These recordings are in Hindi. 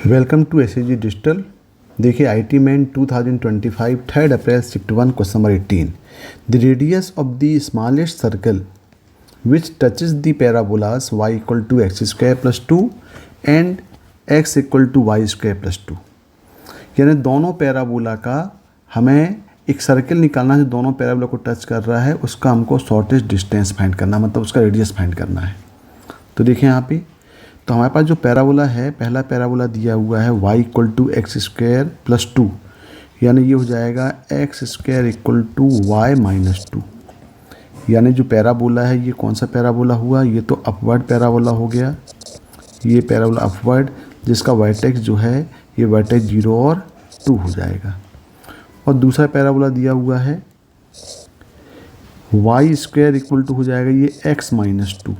Welcome to SAG digital. देखिए IT main 2025 3 April shift 1 question number 18। The radius of the smallest circle which touches the parabolas y equal to x square plus 2 and x equal to y square plus 2। यानी दोनों पैराबोला का हमें एक सर्कल निकालना है जो दोनों पैराबोला को टच कर रहा है, उसका हमको शॉर्टेस्ट डिस्टेंस फाइंड करना, मतलब उसका रेडियस फाइंड करना है। तो देखिए यहाँ पे तो हमारे पास जो पैराबोला है, पहला पैराबोला दिया हुआ है y equal to x square plus 2, यानी ये हो जाएगा x square equal to y minus 2। यानी जो पैराबोला है ये कौन सा पैराबोला हुआ, ये तो अपवर्ड पैराबोला हो गया। ये पैराबोला अपवर्ड जिसका वर्टेक्स जो है ये वर्टेक्स 0 और 2 हो जाएगा। और दूसरा पैराबोला दिया हुआ है वाई स्क्वायर इक्वल टू हो जाएगा ये एक्स माइनस 2।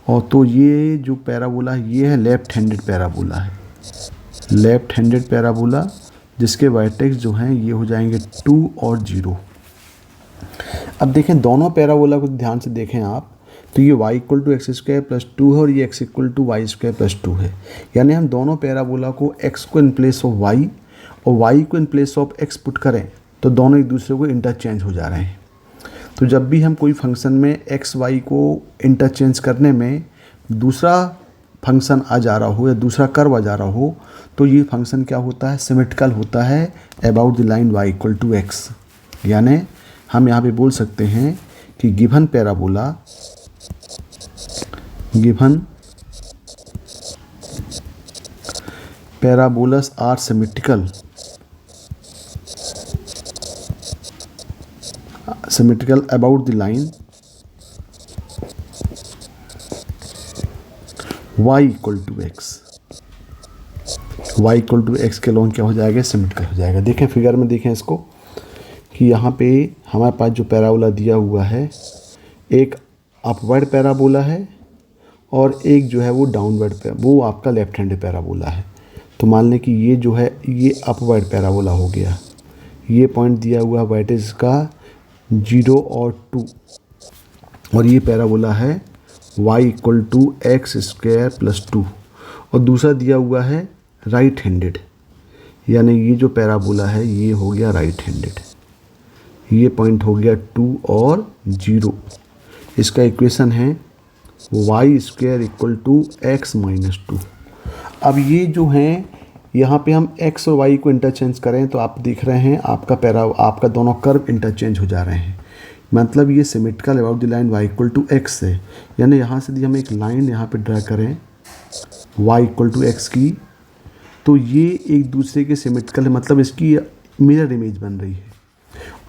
और तो ये जो पैराबोला है ये है लेफ्ट हैंडेड पैराबोला है, लेफ्ट हैंडेड पैराबोला जिसके वर्टेक्स जो हैं ये हो जाएंगे 2 और 0। अब देखें दोनों पैराबोला को ध्यान से देखें आप, तो ये y equal to x square plus 2 है और ये x equal to y square plus 2 है। यानी हम दोनों पैराबोला को x को इन प्लेस ऑफ y और y को in place of x put करें तो दोनों एक दूसरे को इंटरचेंज हो जा रहे हैं। तो जब भी हम कोई फंक्शन में एक्स वाई को इंटरचेंज करने में दूसरा फंक्शन आ जा रहा हो या दूसरा कर्व आ जा रहा हो तो ये फंक्शन क्या होता है, सिमेट्रिकल होता है about the line y equal to x. यानी हम यहाँ पे बोल सकते हैं कि given parabolas are symmetrical about the line y equal to x के लॉन्ग क्या हो जाएगा, सिमेट्रिकल हो जाएगा। देखें फिगर में, देखें इसको कि यहाँ पे हमारे पास जो पैराबोला दिया हुआ है एक अपवर्ड पैराबोला है और एक जो है वो डाउनवर्ड वो आपका लेफ्ट हैंडेड पैराबोला है। तो मान लें कि ये जो है ये अपवर्ड पैराबोला हो गया, ये पॉइंट दिया हुआ वर्टेक्स का 0 और 2 और ये पैराबोला है y equal to x square plus 2 और दूसरा दिया हुआ है राइट हैंडेड। यानी ये जो पैराबोला है ये हो गया राइट हैंडेड, ये पॉइंट हो गया 2 और 0। इसका इक्वेशन है y square equal to x minus 2। अब ये जो हैं यहाँ पे हम x और y को इंटरचेंज करें तो आप देख रहे हैं आपका दोनों कर्व इंटरचेंज हो जा रहे हैं, मतलब ये symmetrical about the line y equal to x है। यानी यहाँ से यदि हम एक लाइन यहाँ पे ड्रा करें y इक्वल टू एक्स की तो ये एक दूसरे के सिमेट्रिकल है, मतलब इसकी मिरर इमेज बन रही है।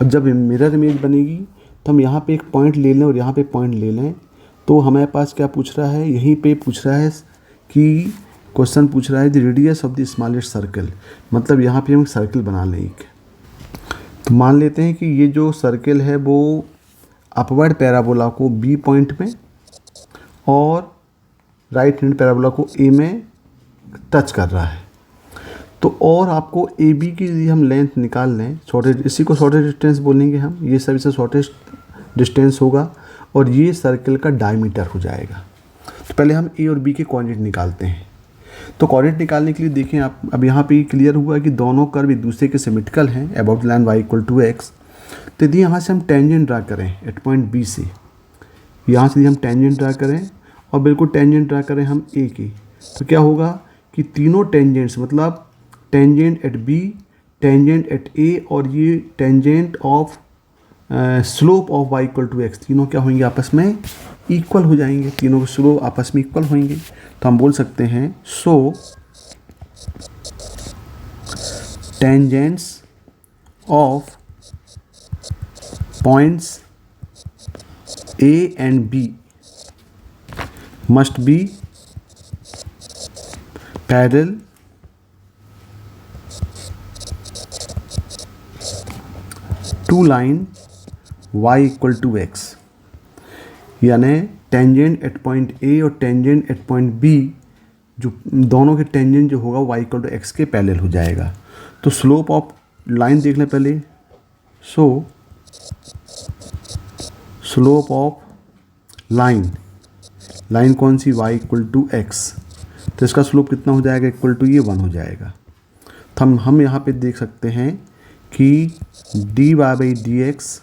और जब मिरर इमेज बनेगी तो हम यहाँ पे एक पॉइंट ले लें और यहाँ पे पॉइंट ले लें तो हमारे पास क्या पूछ रहा है, यहीं पे पूछ रहा है कि क्वेश्चन पूछ रहा है the radius of the smallest circle, मतलब यहाँ पे हम सर्कल बना लें एक। तो मान लेते हैं कि ये जो सर्कल है वो अपवर्ड पैराबोला को बी पॉइंट में और राइट हैंड पैराबोला को ए में टच कर रहा है। तो और आपको ए बी की यदि हम लेंथ निकाल लें, शॉर्टेस्ट, इसी को शॉर्टेस्ट डिस्टेंस बोलेंगे हम, ये सभी से शॉर्टेस्ट डिस्टेंस होगा और ये सर्कल का डायमीटर हो जाएगा। तो पहले हम ए और बी के कोऑर्डिनेट निकालते हैं। तो कोऑर्डिनेट निकालने के लिए देखें आप, अब यहाँ पे क्लियर हुआ कि दोनों कर्व एक दूसरे के सिमेट्रिकल हैं about line y equal to x. तो यदि यहाँ से हम टेंजेंट ड्रा करें एट पॉइंट बी से, यहाँ से यदि हम टेंजेंट ड्रा करें और बिल्कुल टेंजेंट ड्रा करें हम ए की, तो क्या होगा कि तीनों टेंजेंट्स, मतलब tangent at B, tangent at A और ये tangent of slope of y equal to x, तीनों क्या होंगे आपस में इक्वल हो जाएंगे, तीनों के स्लोप आपस में इक्वल होंगे। तो हम बोल सकते हैं so tangents of points A and B must be parallel to line y equal to x. यानी टेंजेंट एट पॉइंट ए और टेंजेंट एट पॉइंट बी, जो दोनों के टेंजेंट जो होगा y इक्वल टू एक्स के पैरेलल हो जाएगा। तो स्लोप ऑफ लाइन देख लें पहले, सो स्लोप ऑफ लाइन कौन सी, y इक्वल टू एक्स। तो इसका स्लोप कितना हो जाएगा, इक्वल टू ये 1 हो जाएगा। तो हम यहाँ पे देख सकते हैं कि dy by D x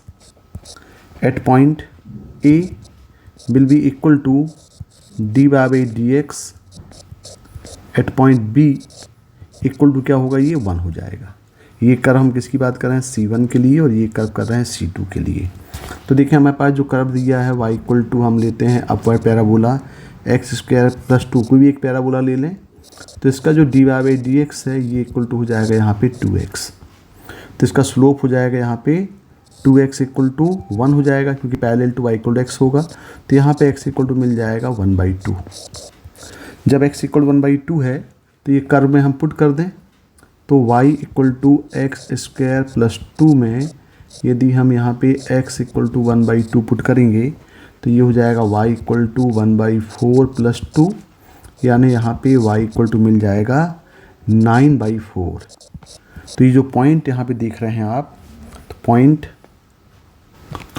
at point A will be equal to dy by D x at point B equal to क्या होगा, ये 1 हो जाएगा। ये कर्व हम किसकी बात कर रहे हैं, C1 के लिए, और ये कर्व कर रहे हैं C2 के लिए। तो देखिए हमारे पास जो कर्व दिया है y इक्वल टू हम लेते हैं upward parabola x square plus 2, कोई भी एक पैराबोला ले लें। तो इसका जो dy बाई डी एक्स है ये इक्वल टू हो जाएगा यहाँ पे 2x। तो इसका स्लोप हो जाएगा यहाँ पे 2x इक्वल टू 1 हो जाएगा, क्योंकि parallel to y equal to x होगा। तो यहाँ पे x इक्वल टू मिल जाएगा 1/2। जब x इक्वल 1/2 है तो ये कर्व में हम पुट कर दें, तो y equal to x square plus 2 में यदि हम यहाँ पे x इक्वल टू 1/2 पुट करेंगे तो ये हो जाएगा y इक्वल टू 1/4 प्लस 2, यानी यहाँ पे y इक्वल टू मिल जाएगा 9/4। तो ये जो पॉइंट यहाँ पे देख रहे हैं आप, तो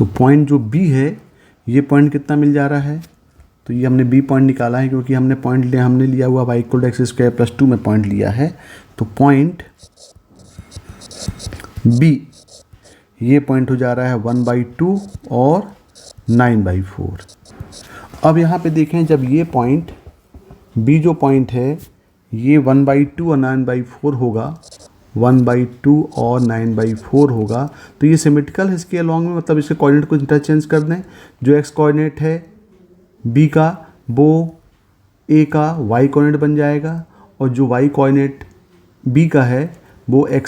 पॉइंट जो B है, ये पॉइंट कितना मिल जा रहा है, तो ये हमने B पॉइंट निकाला है, क्योंकि हमने लिया हुआ y equal to x square plus 2 में पॉइंट लिया है। तो पॉइंट B ये पॉइंट हो जा रहा है 1/2 और 9/4। अब यहाँ पे देखें, जब ये पॉइंट B जो पॉइंट है ये 1/2 और 9/4 होगा, 1/2 और 9/4 होगा, तो ये सिमेट्रिकल है इसके अलॉन्ग में, मतलब इसके कोऑर्डिनेट को इंटरचेंज कर दें। जो एक्स कोऑर्डिनेट है B का वो A का y कोऑर्डिनेट बन जाएगा, और जो y कोऑर्डिनेट B का है वो A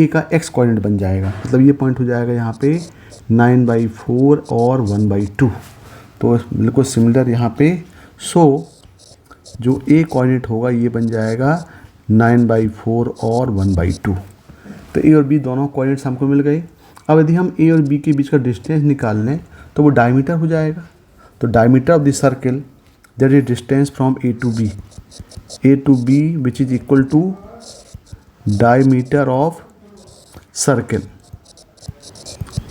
का x कोऑर्डिनेट बन जाएगा। मतलब ये पॉइंट हो जाएगा यहाँ पे 9/4 और 1/2। तो बिल्कुल सिमिलर यहाँ पे। सो जो A कोऑर्डिनेट होगा ये बन जाएगा 9/4 और 1/2। तो A और B दोनों कोऑर्डिनेट्स हमको मिल गए। अब यदि हम A और B के बीच का डिस्टेंस निकाल लें तो वो डायमीटर हो जाएगा। तो diameter of the circle that is distance from A to B which is equal to diameter of circle,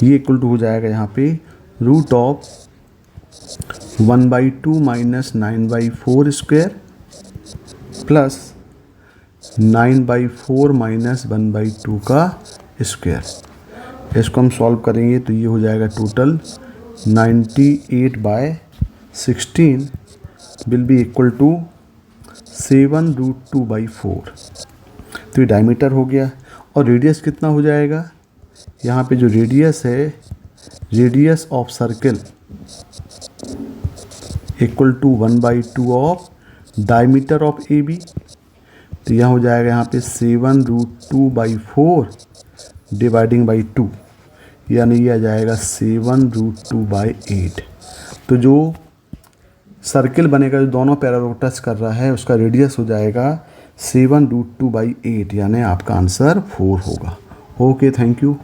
ये इक्वल टू हो जाएगा यहाँ पे root of 1/2 minus 9/4 square plus 9/4 minus 1/2 का स्क्वायर। इसको हम सॉल्व करेंगे तो ये हो जाएगा total 98/16 will be equal to 7√2/4। तो ये डायमीटर हो गया। और रेडियस कितना हो जाएगा, यहाँ पे जो रेडियस है, radius of circle equal to 1/2 of diameter of AB। तो यहाँ हो जाएगा यहाँ पे 7√2/4 डिवाइडिंग बाई 2, यानी ये आ जाएगा 7√2/8। तो जो सर्किल बनेगा, जो दोनों पैराबोला को टच कर रहा है, उसका रेडियस हो जाएगा 7√2/8, यानी आपका आंसर 4 होगा। Okay, thank you.